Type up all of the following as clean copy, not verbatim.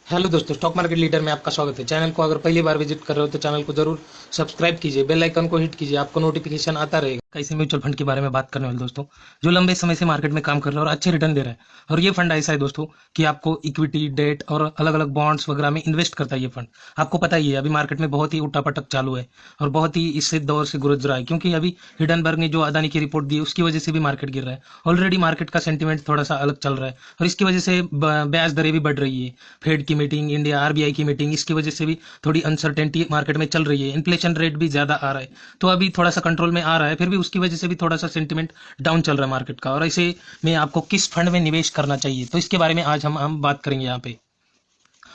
Hello दोस्तों, stock market leader में आपका स्वागत है। चैनल को अगर पहली बार विजिट कर रहे हो तो चैनल को जरूर सब्सक्राइब कीजिए, बेल आइकन को हिट कीजिए, आपको नोटिफिकेशन आता रहेगा। कैसे म्यूचुअल फंड के बारे में बात करने वाले दोस्तों, जो लंबे समय से मार्केट में काम कर रहा है और अच्छे रिटर्न दे रहा है। और ये फंड ऐसा है दोस्तों कि आपको इक्विटी, डेट और अलग अलग बॉन्ड्स वगैरह में इन्वेस्ट करता है ये फंड। आपको पता ही है अभी मार्केट में बहुत ही उठापटक चालू है और बहुत ही इससे दौर से गुजर रहा है, क्योंकि अभी हिडनबर्ग ने जो अदानी की रिपोर्ट दी है उसकी वजह से भी मार्केट गिर रहा है। ऑलरेडी मार्केट का सेंटीमेंट थोड़ा सा अलग चल रहा है और इसकी वजह से ब्याज दरें भी बढ़ रही है। फेड की मीटिंग, इंडिया आरबीआई की मीटिंग, इसकी वजह से भी थोड़ी अनसर्टेनिटी मार्केट में चल रही है। इन्फ्लेशन रेट भी ज्यादा आ रहा है, तो अभी थोड़ा सा कंट्रोल में आ रहा है, फिर भी उसकी वजह से भी थोड़ा सा सेंटिमेंट डाउन चल रहा है मार्केट का। और ऐसे में आपको किस फंड में निवेश करना चाहिए, तो इसके बारे में आज हम बात करेंगे यहाँ पे।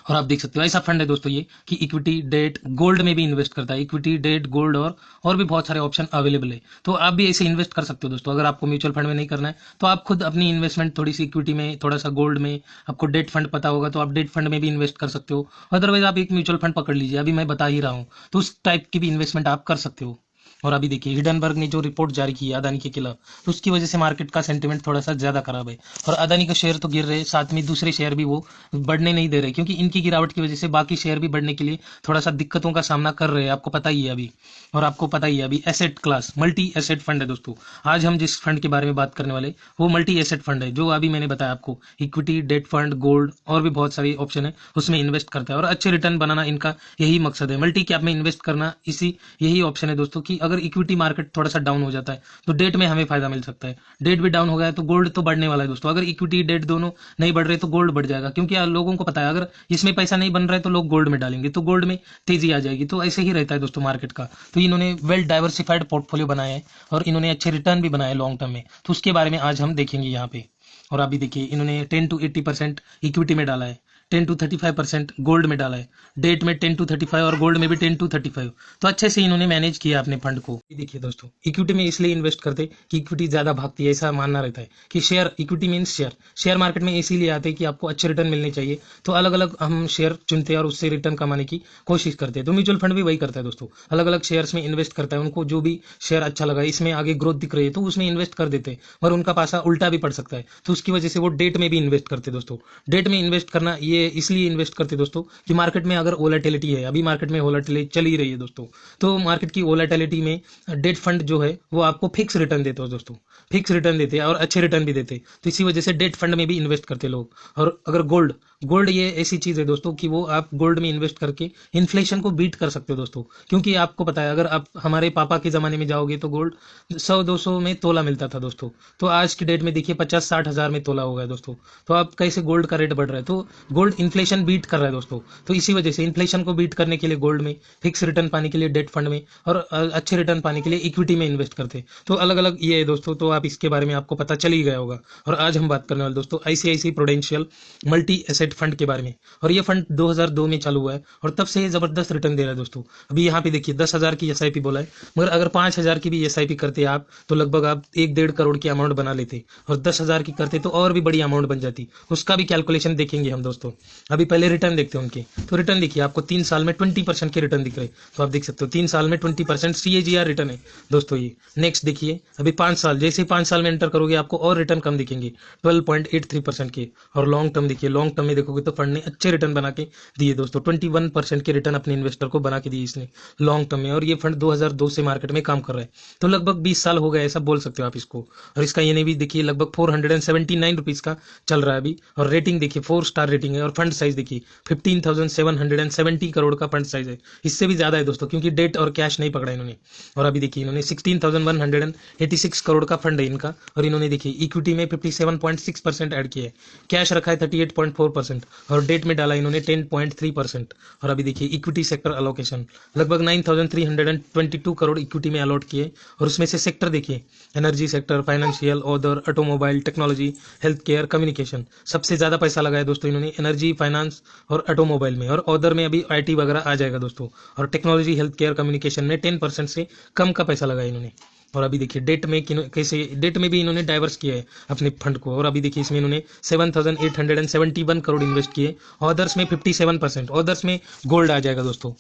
और आप देख सकते हो ऐसा फंड है दोस्तों ये कि इक्विटी, डेट, गोल्ड में भी इन्वेस्ट करता है। इक्विटी, डेट, गोल्ड और भी बहुत सारे ऑप्शन अवेलेबल है, तो आप भी ऐसे इन्वेस्ट कर सकते हो दोस्तों। अगर आपको म्यूचुअल फंड में नहीं करना है तो आप खुद अपनी इन्वेस्टमेंट थोड़ी सी इक्विटी में, थोड़ा सा गोल्ड में, आपको डेट फंड पता होगा तो आप डेट फंड में भी इन्वेस्ट कर सकते हो। अदरवाइज आप एक म्यूचुअल फंड पकड़ लीजिए, अभी मैं बता ही रहा हूँ, तो उस टाइप की भी इन्वेस्टमेंट आप कर सकते हो। और अभी देखिए हिडनबर्ग ने जो रिपोर्ट जारी की है अदानी के खिलाफ, तो उसकी वजह से मार्केट का सेंटीमेंट थोड़ा सा ज्यादा खराब है। और अदानी के शेयर तो गिर रहे, साथ में दूसरे शेयर भी वो बढ़ने नहीं दे रहे, क्योंकि इनकी गिरावट की वजह से बाकी शेयर भी बढ़ने के लिए थोड़ा सा दिक्कतों का सामना कर रहे हैं, आपको पता ही है अभी। और आपको पता ही है अभी asset class multi asset fund है दोस्तों। आज हम जिस फंड के बारे में बात करने वाले वो मल्टी एसेट फंड है, जो अभी मैंने बताया आपको, इक्विटी, डेट फंड, गोल्ड और भी बहुत सारी ऑप्शन है, उसमें इन्वेस्ट करता है और अच्छे रिटर्न बनाना इनका यही मकसद है। मल्टी कैप में इन्वेस्ट करना इसी यही ऑप्शन है दोस्तों कि अगर इक्विटी मार्केट थोड़ा सा डाउन हो जाता है तो डेट में हमें फायदा मिल सकता है। डेट भी डाउन हो गया है तो गोल्ड तो बढ़ने वाला है दोस्तों। अगर इक्विटी, डेट दोनों नहीं बढ़ रहे तो गोल्ड बढ़ जाएगा, क्योंकि लोगों को पता है अगर इसमें पैसा नहीं बन रहा है तो लोग गोल्ड में डालेंगे, तो गोल्ड में तेजी आ जाएगी। तो ऐसे ही रहता है दोस्तों मार्केट का। तो इन्होंने वेल डाइवर्सिफाइड पोर्टफोलियो बनाया है और इन्होंने अच्छे रिटर्न भी बनाए लॉन्ग टर्म में, तो उसके बारे में आज हम देखेंगे यहाँ पे। और अभी देखिए इन्होंने 10 to 80% इक्विटी में डाला है, 10 to 35% गोल्ड में डाला है, डेट में 10 to 35 और गोल्ड में भी 10 to 35। तो अच्छे से इन्होंने मैनेज किया अपने फंड को। देखिए दोस्तों, इक्विटी में इसलिए इन्वेस्ट करते कि इक्विटी ज्यादा भागती है, ऐसा मानना रहता है कि share, equity means share, share market में इसीलिए आते हैं कि आपको अच्छे रिटर्न मिलने चाहिए, तो अलग अलग हम शेयर चुनते हैं और उससे रिटर्न कमाने की कोशिश करते हैं। तो म्यूचुअल फंड भी वही करता है दोस्तों, अलग अलग शेयर्स में इन्वेस्ट करता है। उनको जो भी शेयर अच्छा लगा, इसमें आगे ग्रोथ दिख रही है तो उसमें इन्वेस्ट कर देते हैं, और उनका पैसा उल्टा भी पड़ सकता है, तो उसकी वजह से वो डेट में भी इन्वेस्ट करते हैं दोस्तों। डेट में इन्वेस्ट करना ये इसलिए इन्वेस्ट करते दोस्तों कि मार्केट में अगर वोलेटिलिटी है, अभी मार्केट में वोलेटिलिटी चल ही रही है दोस्तों, तो मार्केट की वोलेटिलिटी में डेट फंड जो है वो आपको फिक्स रिटर्न देते हो दोस्तों, फिक्स रिटर्न देते हैं और अच्छे रिटर्न भी देते हैं। तो इसी वजह से डेट फंड में भी इन्वेस्ट करते लोग। और अगर गोल्ड, गोल्ड ये ऐसी चीज है दोस्तों कि वो आप गोल्ड में इन्वेस्ट करके इन्फ्लेशन को बीट कर सकते हो दोस्तों, क्योंकि आपको पता है अगर आप हमारे पापा के जमाने में जाओगे तो गोल्ड 100-200 में तोला मिलता था दोस्तों, तो आज की डेट में देखिए 50-60 हजार में तोला हो गया दोस्तों। तो आप कैसे गोल्ड का रेट बढ़ रहा है, तो गोल्ड इन्फ्लेशन बीट कर रहा है दोस्तों। तो इसी वजह से इन्फ्लेशन को बीट करने के लिए गोल्ड में, फिक्स रिटर्न पाने के लिए डेट फंड में, और अच्छे रिटर्न पाने के लिए इक्विटी में इन्वेस्ट करते हैं। तो अलग अलग ये है दोस्तों, तो आप इसके बारे में आपको पता चल ही गया होगा। और आज हम बात करने वाले दोस्तों ICICI Prudential multi asset fund के बारे में। और ये फंड 2002 में चालू हुआ है और तब से ये जबरदस्त रिटर्न दे रहा है दोस्तों। अभी यहाँ पे देखिए 10,000 की एसआईपी बोला है, मगर अगर 5,000 की भी एसआईपी करते आप तो लगभग आप 1-1.5 करोड़ की अमाउंट बना लेते, और 10,000 की करते तो और भी बड़ी अमाउंट बन जाती। उसका भी कैलकुलेशन देखेंगे हम दोस्तों। अभी पहले रिटर्न देखते हैं उनके। तो रिटर्न देखिए आपको 3 साल में 20% के रिटर्न दिख रहे, तो आप देख सकते हो 3 साल में 20% CAGR रिटर्न है दोस्तों ये। नेक्स्ट देखिए अभी 5 साल, जैसे ही 5 साल में एंटर करोगे आपको और रिटर्न कम दिखेंगे, 12.83% के। और लॉन्ग टर्म देखिए, लॉन्ग टर्म में देखोगे तो फंड ने अच्छे रिटर्न बना के दिए दोस्तों, 21% के रिटर्न अपने इन्वेस्टर को बना के दिए इसने लॉन्ग टर्म में। और ये फंड 2002 से मार्केट में काम कर रहा है, तो लगभग 20 साल हो गए ऐसा बोल सकते हो आप इसको। और इसका ये भी देखिए लगभग 479 रुपीज का चल रहा है अभी। और रेटिंग देखिए 4 स्टार रेटिंग है। और फंड साइज देखिए 15,770 करोड़ का फंड साइज है, इससे भी ज्यादा है दोस्तों, क्योंकि डेट और कैश नहीं पकड़ा इन्होंने। और अभी देखिए इन्होंने 16,186 करोड़ का फंड है इनका। और इन्होंने देखिए इक्विटी में 57.6% ऐड किया है, कैश रखा है 38.4%, और डेट में डाला इन्होंने 10.3%। और अभी देखिए इक्विटी सेक्टर अलोकेशन लगभग 9,322 करोड़ इक्विटी में अलॉट किए। और उसमें से सेक्टर देखिए, energy sector, financial, other, automobile, technology, health care, communication, सबसे ज्यादा पैसा लगाया दोस्तों इन्होंने एनर्जी, फाइनेंस और ऑटोमोबाइल में। और ऑदर में अभी आईटी वगैरह आ जाएगा दोस्तों। और टेक्नोलॉजी, हेल्थ केयर, कम्युनिकेशन में 10% से कम का पैसा लगाया इन्होंने। और अभी देखिए डेट में कैसे, डेट में भी इन्होंने डाइवर्स किया है अपने फंड को। और अभी देखिए इसमें इन्होंने 7,871 करोड़ इन्वेस्ट किए। ऑदर्स में 57%, ऑदर्स में गोल्ड आ जाएगा दोस्तों।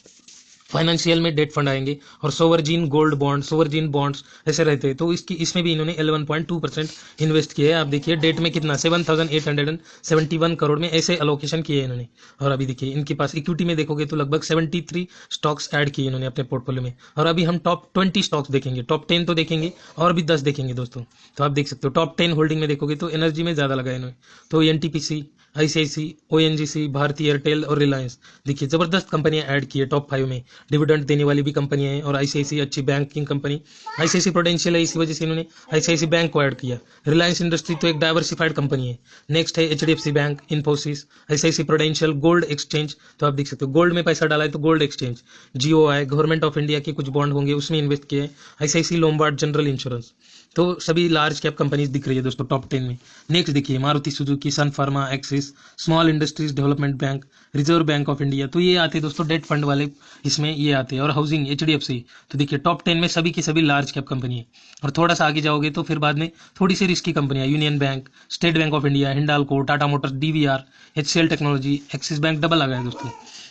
फाइनेंशियल में डेट फंड आएंगे और सोवरजीन गोल्ड बॉन्ड, सोवरजीन बॉन्ड्स ऐसे रहते हैं। तो इसमें भी इन्होंने 11.2% इन्वेस्ट किए है। आप देखिए डेट में कितना 7,871 करोड़ में ऐसे अलोकेशन किए इन्होंने। और अभी देखिए इनके पास इक्विटी में देखोगे तो लगभग 73 स्टॉक्स ऐड किए इन्होंने अपने पोर्टफोलियो में। और अभी हम टॉप 20 स्टॉक्स देखेंगे, टॉप 10 तो देखेंगे और भी 10 देखेंगे दोस्तों। तो आप देख सकते हो टॉप 10 होल्डिंग में देखोगे तो एनर्जी में ज्यादा लगा इन्होंने। तो एनटीपीसी, आईसीआईसी, ओएनजीसी, भारती एयरटेल और रिलायंस देखिए जबरदस्त कंपनियां ऐड की है टॉप 5 में। डिविडेंड देने वाली भी कंपनियां हैं और आईसीआईसी अच्छी बैंकिंग कंपनी, आईसीआईसी प्रोडेंशियल है, इसी वजह से इन्होंने आईसीआईसी बैंक को ऐड किया। रिलायंस इंडस्ट्री तो एक डाइवर्सिफाइड कंपनी है। नेक्स्ट है HDFC bank, Infosys, ICICI Prudential, gold exchange. तो आप देख सकते हो गोल्ड में पैसा डाला है तो gold exchange, GOI, government of India के कुछ बॉन्ड होंगे उसमें इन्वेस्ट किए हैं, आईसीआईसी लोम्बार्ड जनरल इंश्योरेंस। तो सभी लार्ज कैप कंपनीज दिख रही है दोस्तों टॉप 10 में। नेक्स्ट देखिए Maruti Suzuki, Sun Pharma, Axis, Small Industries Development Bank, Reserve Bank of India. तो ये आते हैं दोस्तों डेट फंड वाले, इसमें ये आते हैं। और हाउसिंग, एचडीएफसी। तो देखिए टॉप 10 में सभी की सभी लार्ज कैप कंपनी है। और थोड़ा सा आगे जाओगे तो फिर बाद में थोड़ी सी रिस्की कंपनियां, Union Bank, State Bank of India, Hindalco, Tata Motors, DVR, HCL technology, Axis Bank double आ गया है दोस्तों।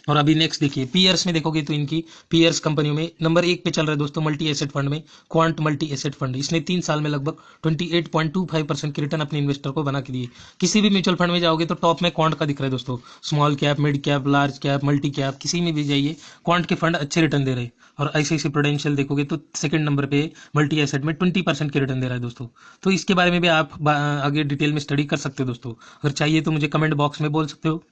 और अभी नेक्स्ट देखिए पीयर्स में देखोगे तो इनकी पीयर्स कंपनियों में नंबर 1 पे चल रहा है दोस्तों मल्टी एसेट फंड में क्वांट मल्टी एसेट फंड। इसने 3 साल में लगभग 28.25% की रिटर्न अपने इन्वेस्टर को बना के दिए। किसी भी म्यूचुअल फंड में जाओगे तो टॉप में क्वांट का दिख रहा है दोस्तों। Small cap, mid cap, large cap, multi cap, किसी में भी जाइए क्वांट के फंड अच्छे रिटर्न दे रहे हैं। और आईसीआईसी प्रूडेंशियल देखोगे तो सेकंड नंबर पे मल्टी एसेट में 20% की रिटर्न दे रहा है दोस्तों। तो इसके बारे में भी आप आगे डिटेल में स्टडी कर सकते हो दोस्तों। अगर चाहिए तो मुझे कमेंट बॉक्स में बोल सकते हो,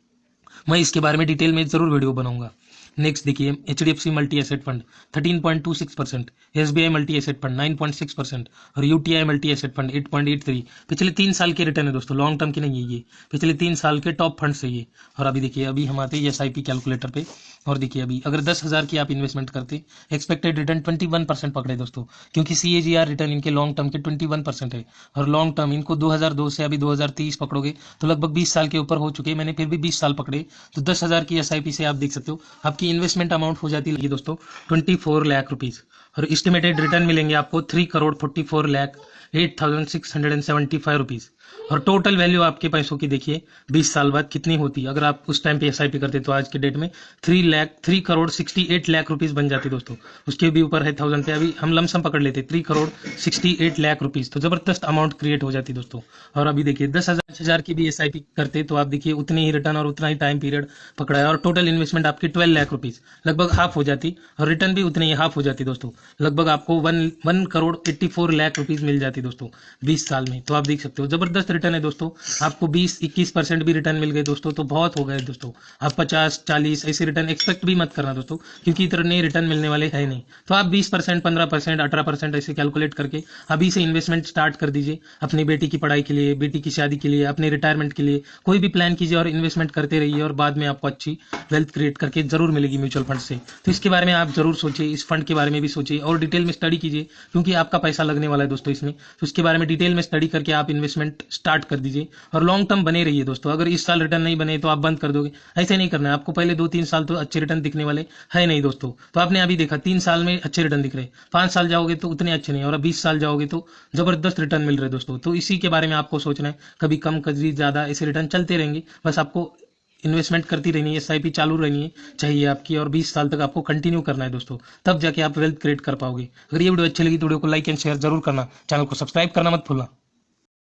मैं इसके बारे में डिटेल में जरूर वीडियो बनाऊंगा। नेक्स्ट देखिए HDFC multi asset fund 13.26%, SBI multi asset fund 9.6% और यूटीआई मल्टी एसेट फंड 8.83। पिछले 3 साल के रिटर्न है दोस्तों, लॉन्ग टर्म की नहीं है ये, पिछले 3 साल के टॉप फंड से ये। और अभी देखिए अभी हम आते हैं एसआईपी कैलकुलेटर पे। और देखिए अभी अगर 10,000 की आप इन्वेस्टमेंट करते, एक्सपेक्टेड रिटर्न 21% पकड़े दोस्तों, क्योंकि सीएजीआर रिटर्न इनके लॉन्ग टर्म के 21% है। और लॉन्ग टर्म इनको 2002 से अभी 2030 पकड़ोगे तो लगभग 20 साल के ऊपर हो चुके हैं, मैंने फिर भी 20 साल पकड़े। तो 10,000 की एसआईपी से आप देख सकते हो आपकी इन्वेस्टमेंट अमाउंट हो जाती है दोस्तों 24 लाख रुपीज। और एस्टिमेटेड रिटर्न मिलेंगे आपको 3,44,08,675 रुपीज। और टोटल वैल्यू आपके पैसों की देखिए 20 साल बाद कितनी होती है। अगर आप उस टाइम पे एसआईपी करते तो आज के डेट में 3,68,00,000 रुपीज बन जाते दोस्तों। उसके भी ऊपर है 1000 पे, अभी हम लमसम पकड़ लेते 3,68,00,000 रुपीज। तो जबरदस्त अमाउंट क्रिएट हो जाती दोस्तों। और अभी देखिए 10,000 की भी एसआईपी करते तो आप देखिए उतनी ही रिटर्न और उतना ही टाइम पीरियड पकड़ा है। और टोटल इन्वेस्टमेंट आपकी 12 लाख रुपीज, लगभग हाफ हो जाती। और रिटर्न भी उतनी ही हाफ हो जाती दोस्तों, लगभग आपको 1,84,00,000 रुपीज मिल जाती दोस्तों 20 साल में। तो आप देख सकते हो जबरदस्त रिटर्न है दोस्तों। आपको 20-21% भी रिटर्न मिल गए दोस्तों तो बहुत हो गए दोस्तों। आप 50-40 ऐसे रिटर्न एक्सपेक्ट भी मत करना दोस्तों, क्योंकि इतने रिटर्न मिलने वाले है नहीं। तो आप 20%, 15%, 18% ऐसे कैलकुलेट करके अभी से इन्वेस्टमेंट स्टार्ट कर दीजिए। अपनी बेटी की पढ़ाई के लिए, बेटी की शादी के लिए, अपने रिटायरमेंट के लिए कोई भी प्लान कीजिए और इन्वेस्टमेंट करते रहिए। और बाद में आपको अच्छी वेल्थ क्रिएट करके जरूर मिलेगी म्यूचुअल फंड से। तो इसके बारे में आप जरूर सोचिए, इस फंड के बारे में भी सोचिए और डिटेल में स्टडी कीजिए, क्योंकि आपका पैसा लगने वाला है दोस्तों इसमें। तो इसके बारे में डिटेल में स्टडी करके आप इन्वेस्टमेंट स्टार्ट कर दीजिए और लॉन्ग टर्म बने रहिए दोस्तों। अगर इस साल रिटर्न नहीं बने तो आप बंद कर दोगे, ऐसे नहीं करना है आपको। पहले 2-3 साल तो अच्छे रिटर्न दिखने वाले है नहीं दोस्तों। तो आपने अभी देखा 3 साल में अच्छे रिटर्न दिख रहे, 5 साल जाओगे तो उतने अच्छे नहीं, और 20 साल जाओगे तो जबरदस्त रिटर्न मिल रहे दोस्तों। तो इसी के बारे में आपको सोचना है, कभी कम कभी ज्यादा ऐसे रिटर्न चलते रहेंगे। बस आपको इन्वेस्टमेंट करती रहनी है, एसआईपी चालू रहनी है चाहिए आपकी, और 20 साल तक आपको कंटिन्यू करना है दोस्तों, तब जाके आप वेल्थ क्रिएट कर पाओगे। अगर ये वीडियो अच्छी लगी तो वीडियो को लाइक एंड शेयर जरूर करना, चैनल को सब्सक्राइब करना मत भूलना।